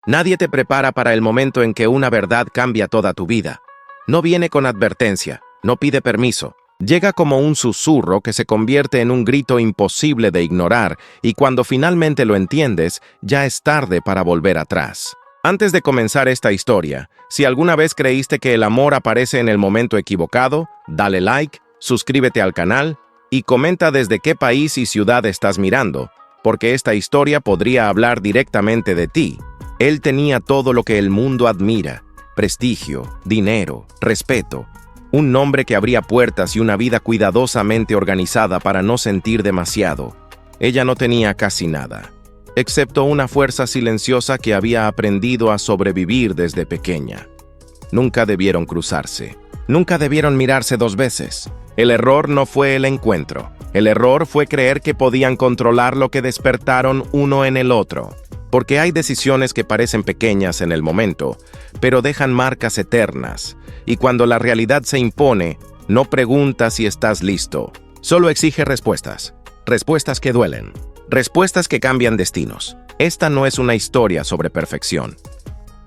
Nadie te prepara para el momento en que una verdad cambia toda tu vida. No viene con advertencia, no pide permiso. Llega como un susurro que se convierte en un grito imposible de ignorar, y cuando finalmente lo entiendes, ya es tarde para volver atrás. Antes de comenzar esta historia, si alguna vez creíste que el amor aparece en el momento equivocado, dale like, suscríbete al canal y comenta desde qué país y ciudad estás mirando, porque esta historia podría hablar directamente de ti. Él tenía todo lo que el mundo admira: prestigio, dinero, respeto, un nombre que abría puertas y una vida cuidadosamente organizada para no sentir demasiado. Ella no tenía casi nada, excepto una fuerza silenciosa que había aprendido a sobrevivir desde pequeña. Nunca debieron cruzarse. Nunca debieron mirarse dos veces. El error no fue el encuentro. El error fue creer que podían controlar lo que despertaron uno en el otro. Porque hay decisiones que parecen pequeñas en el momento, pero dejan marcas eternas. Y cuando la realidad se impone, no pregunta si estás listo. Solo exige respuestas. Respuestas que duelen. Respuestas que cambian destinos. Esta no es una historia sobre perfección.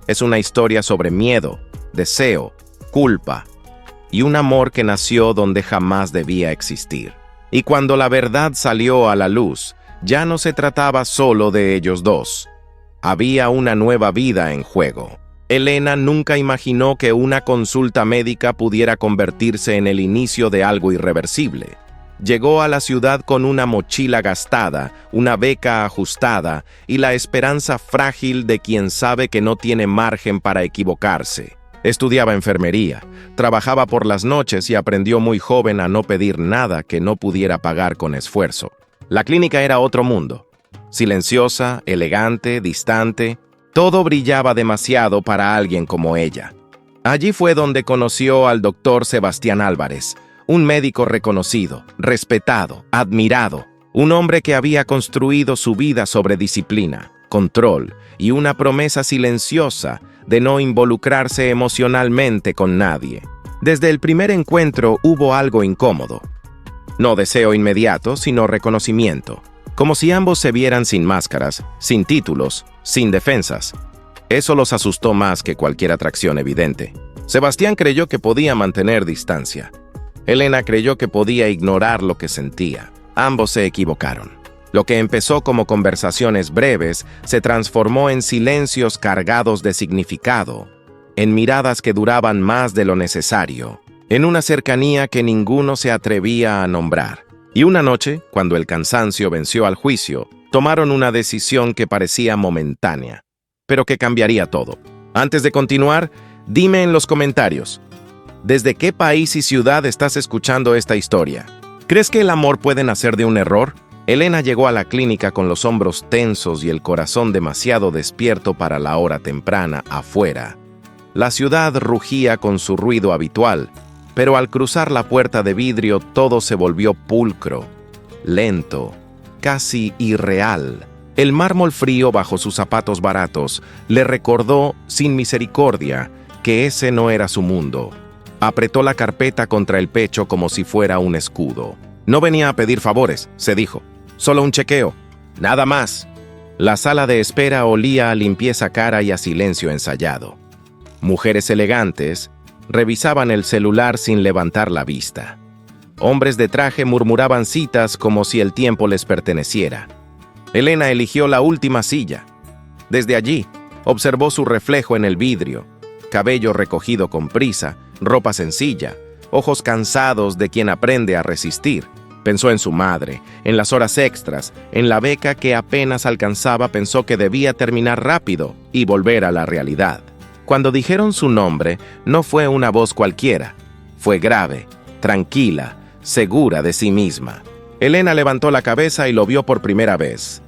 Es una historia sobre miedo, deseo, culpa y un amor que nació donde jamás debía existir. Y cuando la verdad salió a la luz, ya no se trataba solo de ellos dos. Había una nueva vida en juego. Elena nunca imaginó que una consulta médica pudiera convertirse en el inicio de algo irreversible. Llegó a la ciudad con una mochila gastada, una beca ajustada y la esperanza frágil de quien sabe que no tiene margen para equivocarse. Estudiaba enfermería, trabajaba por las noches y aprendió muy joven a no pedir nada que no pudiera pagar con esfuerzo. La clínica era otro mundo. Silenciosa, elegante, distante, todo brillaba demasiado para alguien como ella. Allí fue donde conoció al doctor Sebastián Álvarez, un médico reconocido, respetado, admirado, un hombre que había construido su vida sobre disciplina, control y una promesa silenciosa de no involucrarse emocionalmente con nadie. Desde el primer encuentro hubo algo incómodo. No deseo inmediato, sino reconocimiento. Como si ambos se vieran sin máscaras, sin títulos, sin defensas. Eso los asustó más que cualquier atracción evidente. Sebastián creyó que podía mantener distancia. Elena creyó que podía ignorar lo que sentía. Ambos se equivocaron. Lo que empezó como conversaciones breves se transformó en silencios cargados de significado, en miradas que duraban más de lo necesario, en una cercanía que ninguno se atrevía a nombrar. Y una noche, cuando el cansancio venció al juicio, tomaron una decisión que parecía momentánea, pero que cambiaría todo. Antes de continuar, dime en los comentarios, ¿desde qué país y ciudad estás escuchando esta historia? ¿Crees que el amor puede nacer de un error? Elena llegó a la clínica con los hombros tensos y el corazón demasiado despierto para la hora temprana afuera. La ciudad rugía con su ruido habitual, pero al cruzar la puerta de vidrio todo se volvió pulcro, lento, casi irreal. El mármol frío bajo sus zapatos baratos le recordó, sin misericordia, que ese no era su mundo. Apretó la carpeta contra el pecho como si fuera un escudo. No venía a pedir favores, se dijo. Solo un chequeo. Nada más. La sala de espera olía a limpieza cara y a silencio ensayado. Mujeres elegantes revisaban el celular sin levantar la vista. Hombres de traje murmuraban citas como si el tiempo les perteneciera. Elena eligió la última silla. Desde allí, observó su reflejo en el vidrio, cabello recogido con prisa, ropa sencilla, ojos cansados de quien aprende a resistir. Pensó en su madre, en las horas extras, en la beca que apenas alcanzaba. Pensó que debía terminar rápido y volver a la realidad. Cuando dijeron su nombre, no fue una voz cualquiera. Fue grave, tranquila, segura de sí misma. Elena levantó la cabeza y lo vio por primera vez.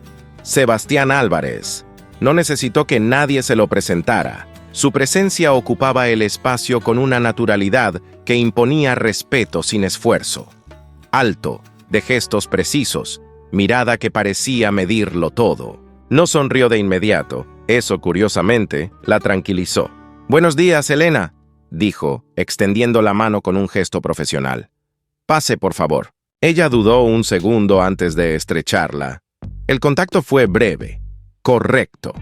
Sebastián Álvarez. No necesitó que nadie se lo presentara. Su presencia ocupaba el espacio con una naturalidad que imponía respeto sin esfuerzo. Alto, de gestos precisos, mirada que parecía medirlo todo. No sonrió de inmediato. Eso, curiosamente, la tranquilizó. «Buenos días, Elena», dijo, extendiendo la mano con un gesto profesional. «Pase, por favor». Ella dudó un segundo antes de estrecharla. El contacto fue breve, correcto,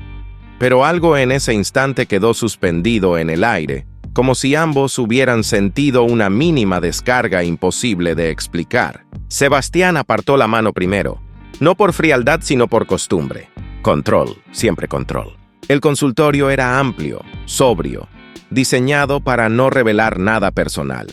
Pero algo en ese instante quedó suspendido en el aire, como si ambos hubieran sentido una mínima descarga imposible de explicar. Sebastián apartó la mano primero, no por frialdad sino por costumbre. Control, siempre control. El consultorio era amplio, sobrio, diseñado para no revelar nada personal.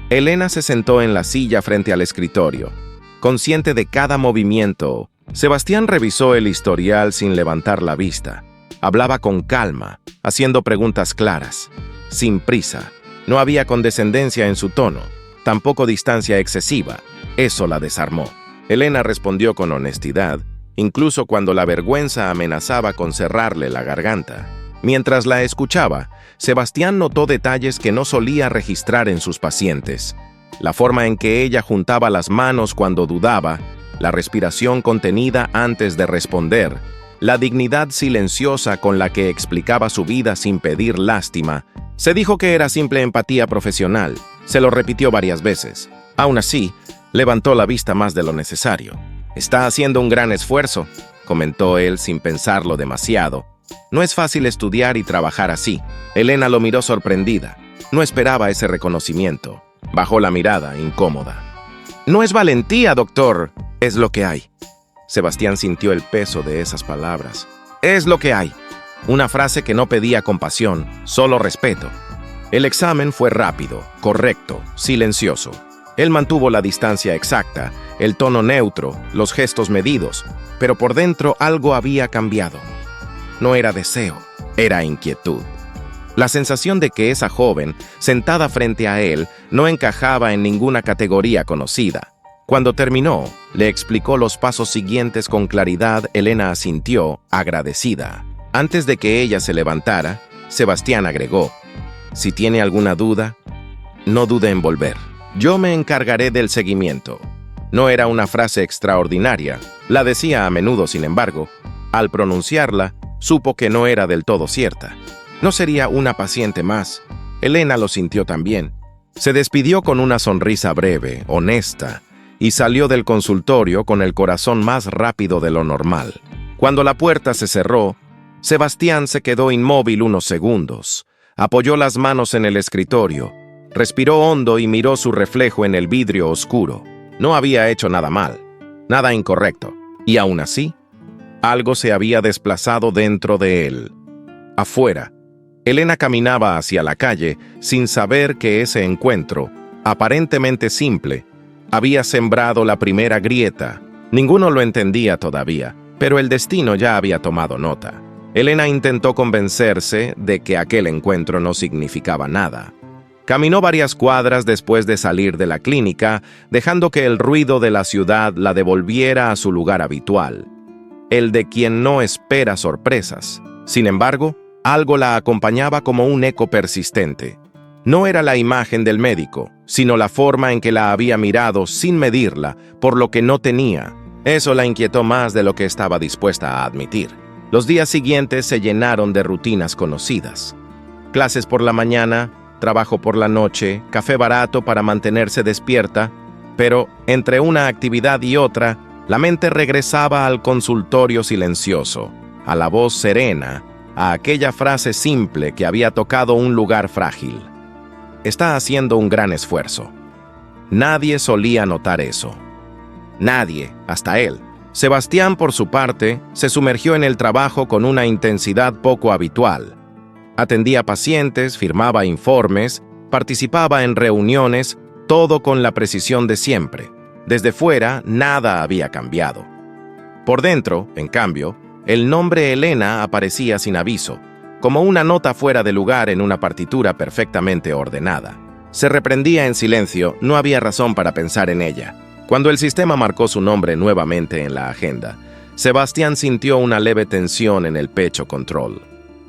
Elena se sentó en la silla frente al escritorio, consciente de cada movimiento. Sebastián revisó el historial sin levantar la vista. Hablaba con calma, haciendo preguntas claras, sin prisa. No había condescendencia en su tono, tampoco distancia excesiva. Eso la desarmó. Elena respondió con honestidad, incluso cuando la vergüenza amenazaba con cerrarle la garganta. Mientras la escuchaba, Sebastián notó detalles que no solía registrar en sus pacientes. La forma en que ella juntaba las manos cuando dudaba, la respiración contenida antes de responder, la dignidad silenciosa con la que explicaba su vida sin pedir lástima. Se dijo que era simple empatía profesional. Se lo repitió varias veces. Aún así, levantó la vista más de lo necesario. «Está haciendo un gran esfuerzo», comentó él sin pensarlo demasiado. «No es fácil estudiar y trabajar así». Elena lo miró sorprendida. No esperaba ese reconocimiento. Bajó la mirada, incómoda. «No es valentía, doctor. Es lo que hay». Sebastián sintió el peso de esas palabras. «Es lo que hay». Una frase que no pedía compasión, solo respeto. El examen fue rápido, correcto, silencioso. Él mantuvo la distancia exacta, el tono neutro, los gestos medidos, pero por dentro algo había cambiado. No era deseo, era inquietud. La sensación de que esa joven, sentada frente a él, no encajaba en ninguna categoría conocida. Cuando terminó, le explicó los pasos siguientes con claridad. Elena asintió, agradecida. Antes de que ella se levantara, Sebastián agregó: «Si tiene alguna duda, no dude en volver. Yo me encargaré del seguimiento». No era una frase extraordinaria. La decía a menudo, sin embargo. Al pronunciarla, supo que no era del todo cierta. No sería una paciente más. Elena lo sintió también. Se despidió con una sonrisa breve, honesta, y salió del consultorio con el corazón más rápido de lo normal. Cuando la puerta se cerró, Sebastián se quedó inmóvil unos segundos. Apoyó las manos en el escritorio, respiró hondo y miró su reflejo en el vidrio oscuro. No había hecho nada mal, nada incorrecto, y aún así, algo se había desplazado dentro de él. Afuera, Elena caminaba hacia la calle sin saber que ese encuentro, aparentemente simple, había sembrado la primera grieta. Ninguno lo entendía todavía, pero el destino ya había tomado nota. Elena intentó convencerse de que aquel encuentro no significaba nada. Caminó varias cuadras después de salir de la clínica, dejando que el ruido de la ciudad la devolviera a su lugar habitual, el de quien no espera sorpresas. Sin embargo, algo la acompañaba como un eco persistente. No era la imagen del médico, sino la forma en que la había mirado sin medirla por lo que no tenía. Eso la inquietó más de lo que estaba dispuesta a admitir. Los días siguientes se llenaron de rutinas conocidas. Clases por la mañana, trabajo por la noche, café barato para mantenerse despierta, pero entre una actividad y otra, la mente regresaba al consultorio silencioso, a la voz serena, a aquella frase simple que había tocado un lugar frágil. Está haciendo un gran esfuerzo. Nadie solía notar eso. Nadie, hasta él. Sebastián, por su parte, se sumergió en el trabajo con una intensidad poco habitual. Atendía pacientes, firmaba informes, participaba en reuniones, todo con la precisión de siempre. Desde fuera, nada había cambiado. Por dentro, en cambio, el nombre Elena aparecía sin aviso, como una nota fuera de lugar en una partitura perfectamente ordenada. Se reprendía en silencio, no había razón para pensar en ella. Cuando el sistema marcó su nombre nuevamente en la agenda, Sebastián sintió una leve tensión en el pecho. Control.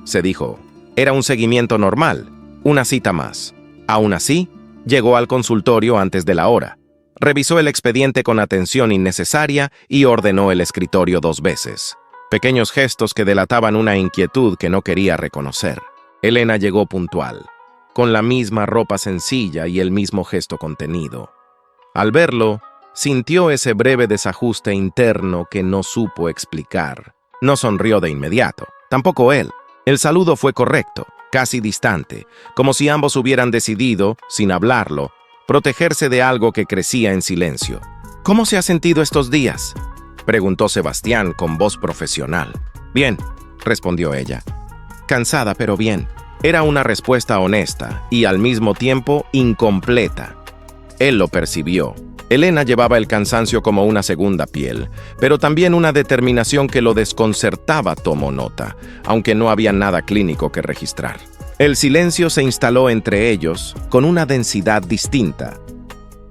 Se dijo, era un seguimiento normal, una cita más. Aún así, llegó al consultorio antes de la hora. Revisó el expediente con atención innecesaria y ordenó el escritorio 2 veces. Pequeños gestos que delataban una inquietud que no quería reconocer. Elena llegó puntual, con la misma ropa sencilla y el mismo gesto contenido. Al verlo, sintió ese breve desajuste interno que no supo explicar. No sonrió de inmediato. tampoco él. El saludo fue correcto, casi distante, como si ambos hubieran decidido, sin hablarlo, protegerse de algo que crecía en silencio. «¿Cómo se ha sentido estos días?», preguntó Sebastián con voz profesional. «Bien», respondió ella. «Cansada, pero bien». Era una respuesta honesta y al mismo tiempo incompleta. Él lo percibió. Elena llevaba el cansancio como una segunda piel, pero también una determinación que lo desconcertaba tomó nota, aunque no había nada clínico que registrar. El silencio se instaló entre ellos con una densidad distinta.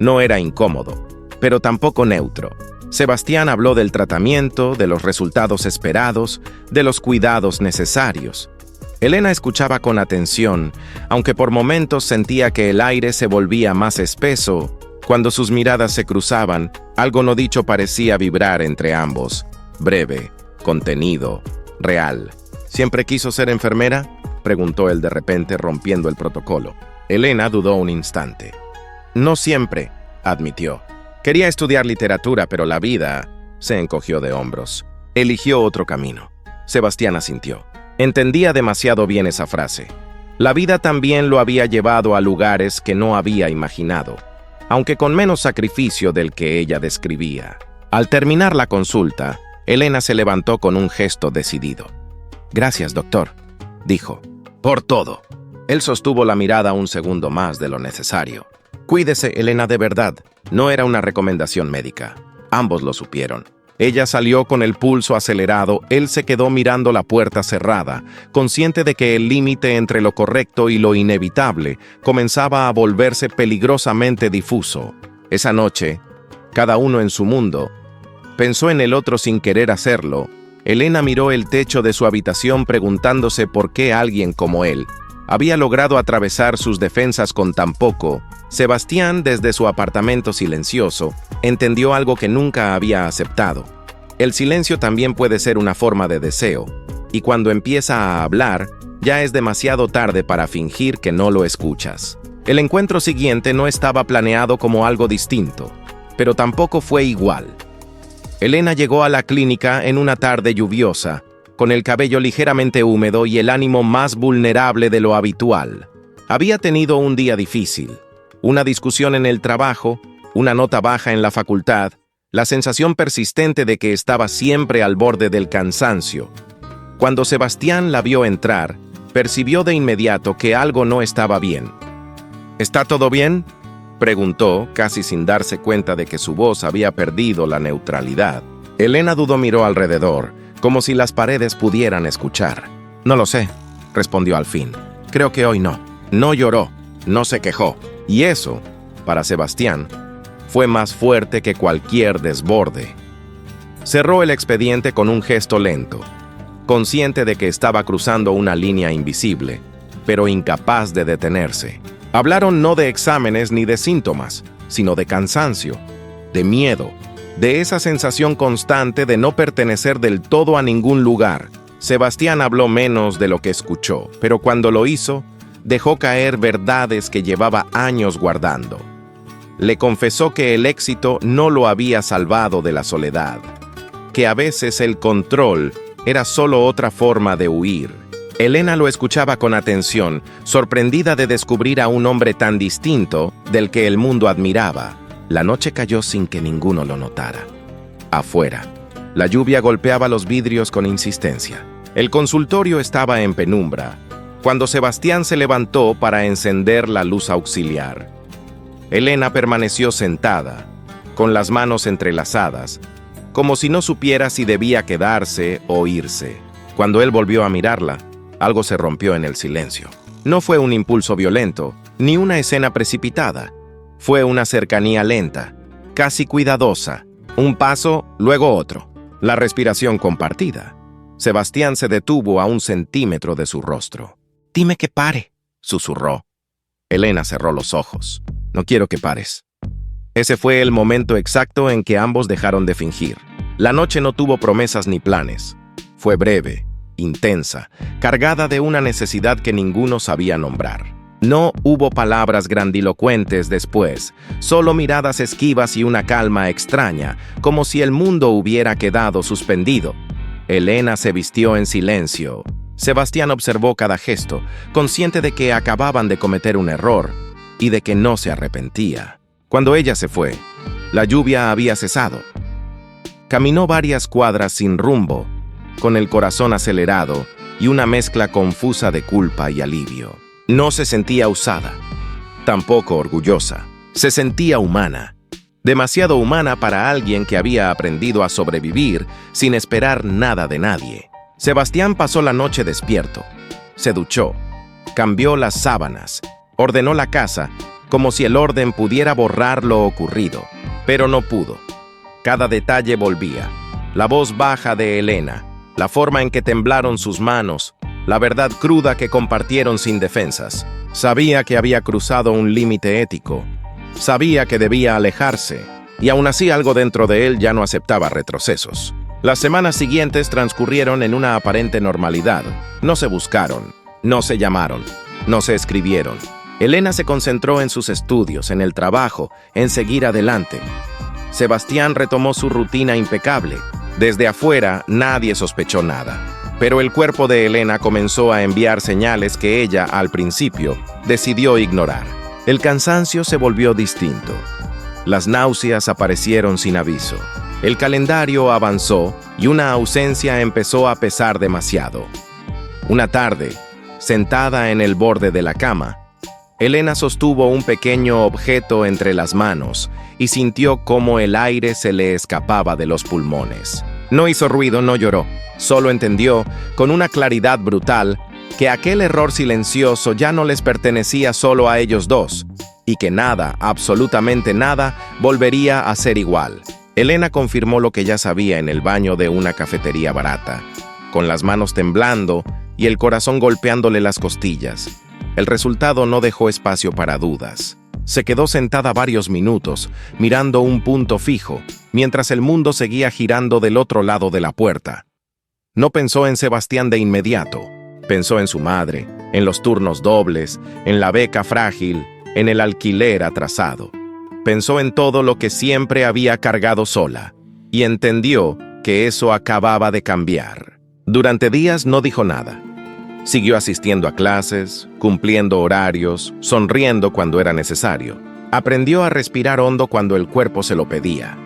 No era incómodo, pero tampoco neutro. Sebastián habló del tratamiento, de los resultados esperados, de los cuidados necesarios. Elena escuchaba con atención, aunque por momentos sentía que el aire se volvía más espeso. Cuando sus miradas se cruzaban, algo no dicho parecía vibrar entre ambos. Breve, contenido, real. ¿Siempre quiso ser enfermera?, preguntó él de repente, rompiendo el protocolo. Elena dudó un instante. «No siempre», admitió. «Quería estudiar literatura, pero la vida…» Se encogió de hombros. Eligió otro camino. Sebastián asintió. Entendía demasiado bien esa frase. La vida también lo había llevado a lugares que no había imaginado, aunque con menos sacrificio del que ella describía. Al terminar la consulta, Elena se levantó con un gesto decidido. «Gracias, doctor», dijo. «Por todo». Él sostuvo la mirada un segundo más de lo necesario. «Cuídese, Elena, de verdad». No era una recomendación médica. Ambos lo supieron. Ella salió con el pulso acelerado, él se quedó mirando la puerta cerrada, consciente de que el límite entre lo correcto y lo inevitable comenzaba a volverse peligrosamente difuso. Esa noche, cada uno en su mundo, pensó en el otro sin querer hacerlo. Elena miró el techo de su habitación preguntándose por qué alguien como él había logrado atravesar sus defensas con tan poco. Sebastián, desde su apartamento silencioso, entendió algo que nunca había aceptado. El silencio también puede ser una forma de deseo, y cuando empieza a hablar, ya es demasiado tarde para fingir que no lo escuchas. El encuentro siguiente no estaba planeado como algo distinto, pero tampoco fue igual. Elena llegó a la clínica en una tarde lluviosa, con el cabello ligeramente húmedo y el ánimo más vulnerable de lo habitual. Había tenido un día difícil. Una discusión en el trabajo, una nota baja en la facultad, la sensación persistente de que estaba siempre al borde del cansancio. Cuando Sebastián la vio entrar, percibió de inmediato que algo no estaba bien. «¿Está todo bien?», preguntó, casi sin darse cuenta de que su voz había perdido la neutralidad. Elena dudó, miró alrededor, como si las paredes pudieran escuchar. «No lo sé», respondió al fin. «Creo que hoy no». No lloró, no se quejó. Y eso, para Sebastián, fue más fuerte que cualquier desborde. Cerró el expediente con un gesto lento, consciente de que estaba cruzando una línea invisible, pero incapaz de detenerse. Hablaron no de exámenes ni de síntomas, sino de cansancio, de miedo, de esa sensación constante de no pertenecer del todo a ningún lugar. Sebastián habló menos de lo que escuchó, pero cuando lo hizo, dejó caer verdades que llevaba años guardando. Le confesó que el éxito no lo había salvado de la soledad, que a veces el control era solo otra forma de huir. Elena lo escuchaba con atención, sorprendida de descubrir a un hombre tan distinto del que el mundo admiraba. La noche cayó sin que ninguno lo notara. Afuera, la lluvia golpeaba los vidrios con insistencia. El consultorio estaba en penumbra, cuando Sebastián se levantó para encender la luz auxiliar. Elena permaneció sentada, con las manos entrelazadas, como si no supiera si debía quedarse o irse. Cuando él volvió a mirarla, algo se rompió en el silencio. No fue un impulso violento, ni una escena precipitada. Fue una cercanía lenta, casi cuidadosa. Un paso, luego otro. La respiración compartida. Sebastián se detuvo a 1 centímetro de su rostro. «Dime que pare», susurró. Elena cerró los ojos. «No quiero que pares». Ese fue el momento exacto en que ambos dejaron de fingir. La noche no tuvo promesas ni planes. Fue breve, intensa, cargada de una necesidad que ninguno sabía nombrar. No hubo palabras grandilocuentes después, solo miradas esquivas y una calma extraña, como si el mundo hubiera quedado suspendido. Elena se vistió en silencio. Sebastián observó cada gesto, consciente de que acababan de cometer un error y de que no se arrepentía. Cuando ella se fue, la lluvia había cesado. Caminó varias cuadras sin rumbo, con el corazón acelerado y una mezcla confusa de culpa y alivio. No se sentía usada, tampoco orgullosa. Se sentía humana, demasiado humana para alguien que había aprendido a sobrevivir sin esperar nada de nadie. Sebastián pasó la noche despierto, se duchó, cambió las sábanas, ordenó la casa, como si el orden pudiera borrar lo ocurrido, pero no pudo. Cada detalle volvía, la voz baja de Elena, la forma en que temblaron sus manos, la verdad cruda que compartieron sin defensas. Sabía que había cruzado un límite ético, sabía que debía alejarse, y aún así algo dentro de él ya no aceptaba retrocesos. Las semanas siguientes transcurrieron en una aparente normalidad. No se buscaron, no se llamaron, no se escribieron. Elena se concentró en sus estudios, en el trabajo, en seguir adelante. Sebastián retomó su rutina impecable. Desde afuera nadie sospechó nada. Pero el cuerpo de Elena comenzó a enviar señales que ella, al principio, decidió ignorar. El cansancio se volvió distinto. Las náuseas aparecieron sin aviso. El calendario avanzó y una ausencia empezó a pesar demasiado. Una tarde, sentada en el borde de la cama, Elena sostuvo un pequeño objeto entre las manos y sintió cómo el aire se le escapaba de los pulmones. No hizo ruido, no lloró. Solo entendió, con una claridad brutal, que aquel error silencioso ya no les pertenecía solo a ellos dos, y que nada, absolutamente nada, volvería a ser igual. Elena confirmó lo que ya sabía en el baño de una cafetería barata, con las manos temblando y el corazón golpeándole las costillas. El resultado no dejó espacio para dudas. Se quedó sentada varios minutos, mirando un punto fijo, mientras el mundo seguía girando del otro lado de la puerta. No pensó en Sebastián de inmediato. Pensó en su madre, en los turnos dobles, en la beca frágil, en el alquiler atrasado. Pensó en todo lo que siempre había cargado sola, y entendió que eso acababa de cambiar. Durante días no dijo nada. Siguió asistiendo a clases, cumpliendo horarios, sonriendo cuando era necesario. Aprendió a respirar hondo cuando el cuerpo se lo pedía.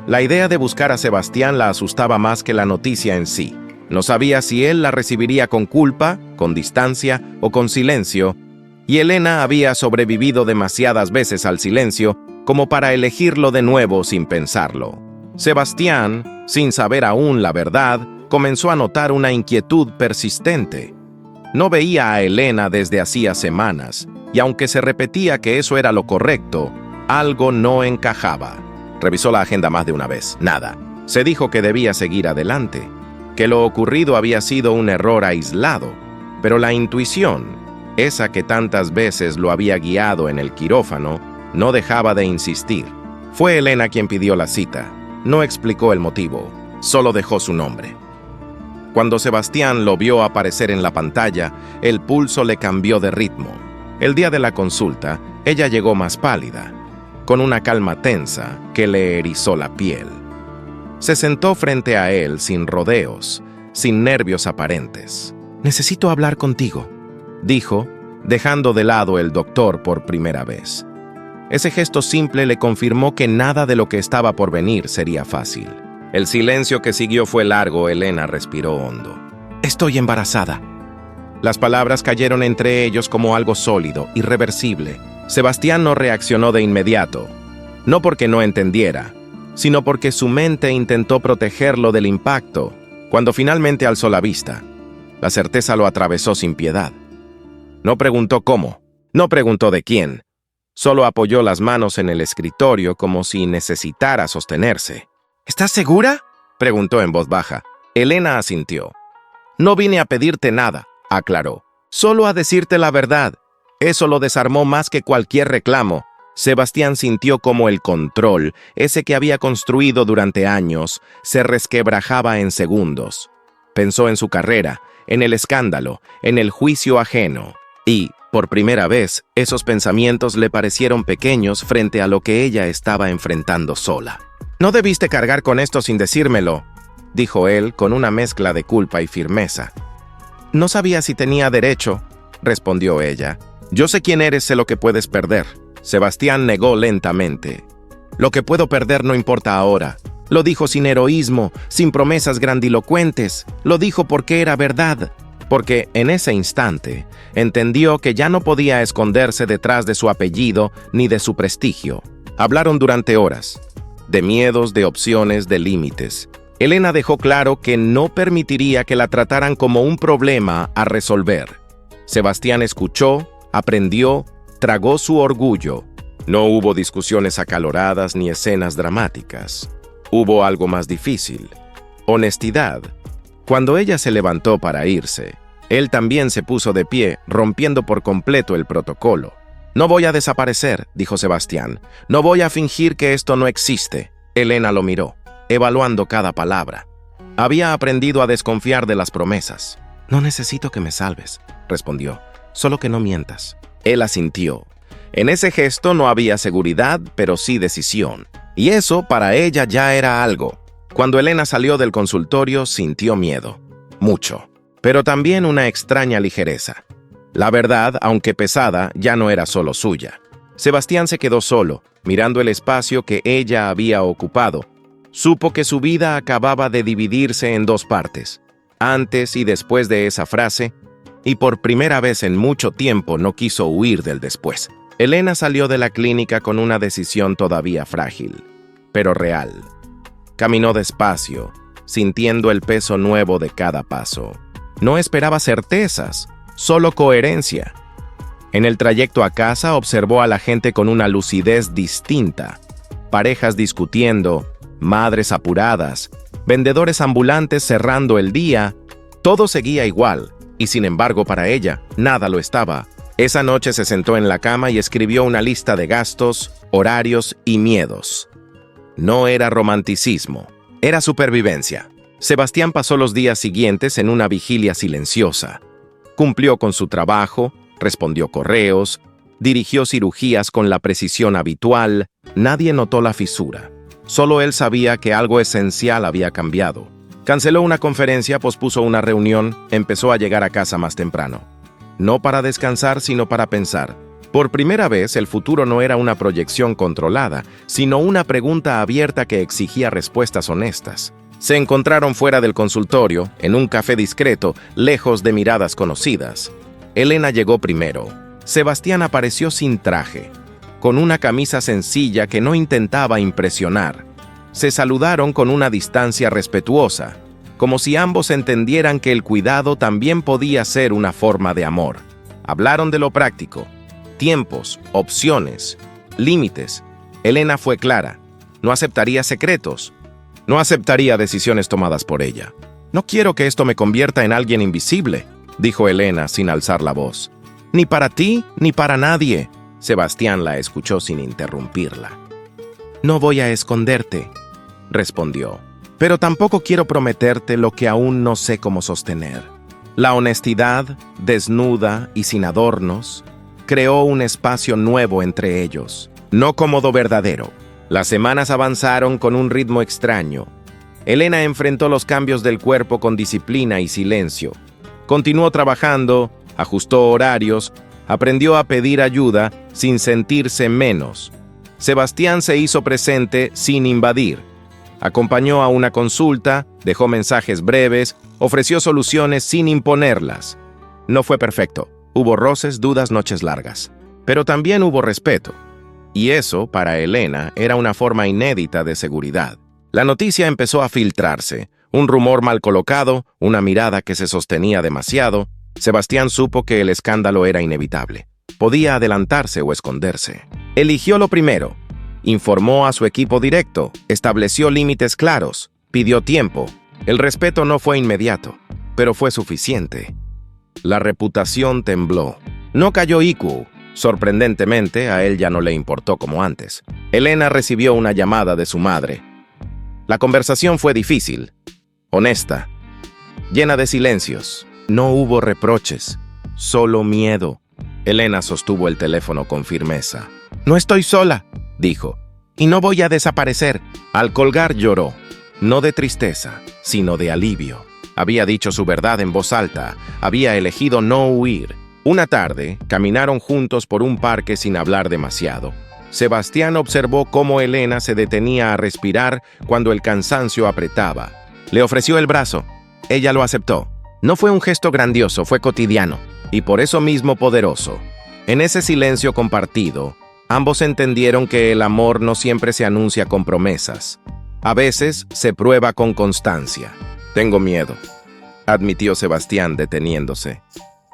La idea de buscar a Sebastián la asustaba más que la noticia en sí. No sabía si él la recibiría con culpa, con distancia o con silencio, y Elena había sobrevivido demasiadas veces al silencio como para elegirlo de nuevo sin pensarlo. Sebastián, sin saber aún la verdad, comenzó a notar una inquietud persistente. No veía a Elena desde hacía semanas, y aunque se repetía que eso era lo correcto, algo no encajaba. Revisó la agenda más de una vez. Nada. Se dijo que debía seguir adelante, que lo ocurrido había sido un error aislado, pero la intuición, esa que tantas veces lo había guiado en el quirófano, no dejaba de insistir. Fue Elena quien pidió la cita. No explicó el motivo, solo dejó su nombre. Cuando Sebastián lo vio aparecer en la pantalla, el pulso le cambió de ritmo. El día de la consulta, ella llegó más pálida, con una calma tensa que le erizó la piel. Se sentó frente a él sin rodeos, sin nervios aparentes. «Necesito hablar contigo», dijo, dejando de lado el doctor por primera vez. Ese gesto simple le confirmó que nada de lo que estaba por venir sería fácil. El silencio que siguió fue largo. Elena respiró hondo. «Estoy embarazada». Las palabras cayeron entre ellos como algo sólido, irreversible. Sebastián no reaccionó de inmediato, no porque no entendiera, sino porque su mente intentó protegerlo del impacto. Cuando finalmente alzó la vista, la certeza lo atravesó sin piedad. No preguntó cómo, no preguntó de quién, solo apoyó las manos en el escritorio como si necesitara sostenerse. «¿Estás segura?», preguntó en voz baja. Elena asintió. «No vine a pedirte nada», aclaró. «Solo a decirte la verdad». Eso lo desarmó más que cualquier reclamo. Sebastián sintió como el control, ese que había construido durante años, se resquebrajaba en segundos. Pensó en su carrera, en el escándalo, en el juicio ajeno. Y, por primera vez, esos pensamientos le parecieron pequeños frente a lo que ella estaba enfrentando sola. «No debiste cargar con esto sin decírmelo», dijo él con una mezcla de culpa y firmeza. No sabía si tenía derecho, respondió ella. Yo sé quién eres, sé lo que puedes perder. Sebastián negó lentamente. Lo que puedo perder no importa ahora. Lo dijo sin heroísmo, sin promesas grandilocuentes. Lo dijo porque era verdad. Porque en ese instante entendió que ya no podía esconderse detrás de su apellido ni de su prestigio. Hablaron durante horas, de miedos, de opciones, de límites. Elena dejó claro que no permitiría que la trataran como un problema a resolver. Sebastián escuchó, aprendió, tragó su orgullo. No hubo discusiones acaloradas ni escenas dramáticas. Hubo algo más difícil: honestidad. Cuando ella se levantó para irse, él también se puso de pie, rompiendo por completo el protocolo. No voy a desaparecer, dijo Sebastián. No voy a fingir que esto no existe. Elena lo miró, evaluando cada palabra. Había aprendido a desconfiar de las promesas. No necesito que me salves, respondió. Solo que no mientas. Él asintió. En ese gesto no había seguridad, pero sí decisión. Y eso para ella ya era algo. Cuando Elena salió del consultorio, sintió miedo. Mucho. Pero también una extraña ligereza. La verdad, aunque pesada, ya no era solo suya. Sebastián se quedó solo, mirando el espacio que ella había ocupado. Supo que su vida acababa de dividirse en dos partes, antes y después de esa frase, y por primera vez en mucho tiempo no quiso huir del después. Elena salió de la clínica con una decisión todavía frágil, pero real. Caminó despacio, sintiendo el peso nuevo de cada paso. No esperaba certezas, solo coherencia. En el trayecto a casa observó a la gente con una lucidez distinta. Parejas discutiendo, madres apuradas, vendedores ambulantes cerrando el día. Todo seguía igual, y sin embargo para ella, nada lo estaba. Esa noche se sentó en la cama y escribió una lista de gastos, horarios y miedos. No era romanticismo, era supervivencia. Sebastián pasó los días siguientes en una vigilia silenciosa. Cumplió con su trabajo, respondió correos, dirigió cirugías con la precisión habitual. Nadie notó la fisura. Solo él sabía que algo esencial había cambiado. Canceló una conferencia, pospuso una reunión, empezó a llegar a casa más temprano. No para descansar, sino para pensar. Por primera vez, el futuro no era una proyección controlada, sino una pregunta abierta que exigía respuestas honestas. Se encontraron fuera del consultorio, en un café discreto, lejos de miradas conocidas. Elena llegó primero. Sebastián apareció sin traje, con una camisa sencilla que no intentaba impresionar. Se saludaron con una distancia respetuosa, como si ambos entendieran que el cuidado también podía ser una forma de amor. Hablaron de lo práctico, tiempos, opciones, límites. Elena fue clara. No aceptaría secretos. No aceptaría decisiones tomadas por ella. No quiero que esto me convierta en alguien invisible, dijo Elena sin alzar la voz. Ni para ti, ni para nadie. Sebastián la escuchó sin interrumpirla. No voy a esconderte, respondió, pero tampoco quiero prometerte lo que aún no sé cómo sostener. La honestidad, desnuda y sin adornos, creó un espacio nuevo entre ellos, no cómodo verdadero. Las semanas avanzaron con un ritmo extraño. Elena enfrentó los cambios del cuerpo con disciplina y silencio. Continuó trabajando, ajustó horarios, aprendió a pedir ayuda sin sentirse menos. Sebastián se hizo presente sin invadir. Acompañó a una consulta, dejó mensajes breves, ofreció soluciones sin imponerlas. No fue perfecto. Hubo roces, dudas, noches largas. Pero también hubo respeto. Y eso, para Elena, era una forma inédita de seguridad. La noticia empezó a filtrarse. Un rumor mal colocado, una mirada que se sostenía demasiado. Sebastián supo que el escándalo era inevitable. Podía adelantarse o esconderse. Eligió lo primero. Informó a su equipo directo, estableció límites claros, pidió tiempo. El respeto no fue inmediato, pero fue suficiente. La reputación tembló. No cayó IQ. Sorprendentemente, a él ya no le importó como antes. Elena recibió una llamada de su madre. La conversación fue difícil, honesta, llena de silencios. No hubo reproches, solo miedo. Elena sostuvo el teléfono con firmeza. «No estoy sola», dijo, «y no voy a desaparecer». Al colgar lloró, no de tristeza, sino de alivio. Había dicho su verdad en voz alta, había elegido no huir. Una tarde, caminaron juntos por un parque sin hablar demasiado. Sebastián observó cómo Elena se detenía a respirar cuando el cansancio apretaba. Le ofreció el brazo. Ella lo aceptó. No fue un gesto grandioso, fue cotidiano, y por eso mismo poderoso. En ese silencio compartido, ambos entendieron que el amor no siempre se anuncia con promesas. A veces se prueba con constancia. «Tengo miedo», admitió Sebastián deteniéndose.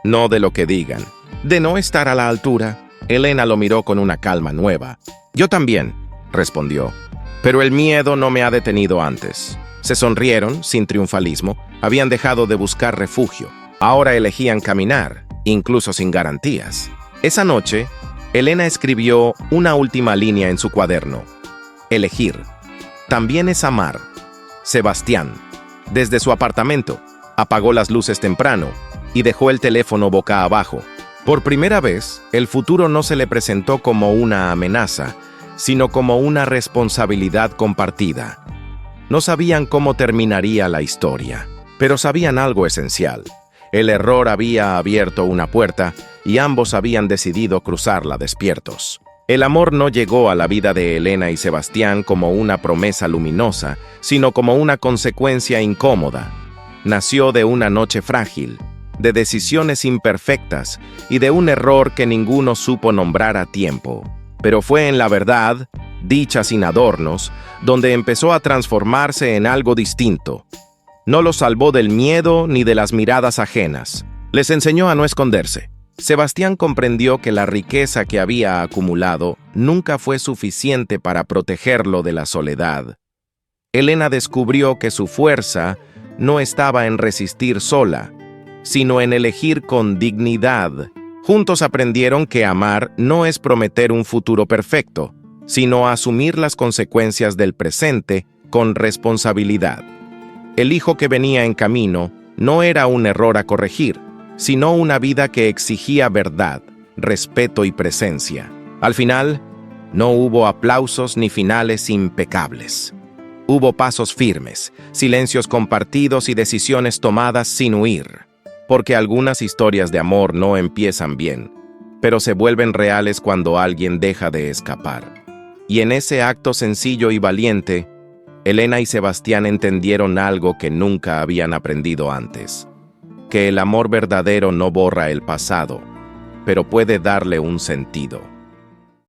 «No de lo que digan, de no estar a la altura». Elena lo miró con una calma nueva. «Yo también», respondió, «pero el miedo no me ha detenido antes». Se sonrieron, sin triunfalismo, habían dejado de buscar refugio. Ahora elegían caminar, incluso sin garantías. Esa noche, Elena escribió una última línea en su cuaderno. Elegir. También es amar. Sebastián. Desde su apartamento, apagó las luces temprano y dejó el teléfono boca abajo. Por primera vez, el futuro no se le presentó como una amenaza, sino como una responsabilidad compartida. No sabían cómo terminaría la historia, pero sabían algo esencial. El error había abierto una puerta y ambos habían decidido cruzarla despiertos. El amor no llegó a la vida de Elena y Sebastián como una promesa luminosa, sino como una consecuencia incómoda. Nació de una noche frágil, de decisiones imperfectas y de un error que ninguno supo nombrar a tiempo. Pero fue en la verdad, dicha sin adornos, donde empezó a transformarse en algo distinto. No los salvó del miedo ni de las miradas ajenas. Les enseñó a no esconderse. Sebastián comprendió que la riqueza que había acumulado nunca fue suficiente para protegerlo de la soledad. Elena descubrió que su fuerza no estaba en resistir sola, sino en elegir con dignidad. Juntos aprendieron que amar no es prometer un futuro perfecto, sino asumir las consecuencias del presente con responsabilidad. El hijo que venía en camino no era un error a corregir, sino una vida que exigía verdad, respeto y presencia. Al final, no hubo aplausos ni finales impecables. Hubo pasos firmes, silencios compartidos y decisiones tomadas sin huir. Porque algunas historias de amor no empiezan bien, pero se vuelven reales cuando alguien deja de escapar. Y en ese acto sencillo y valiente, Elena y Sebastián entendieron algo que nunca habían aprendido antes: que el amor verdadero no borra el pasado, pero puede darle un sentido.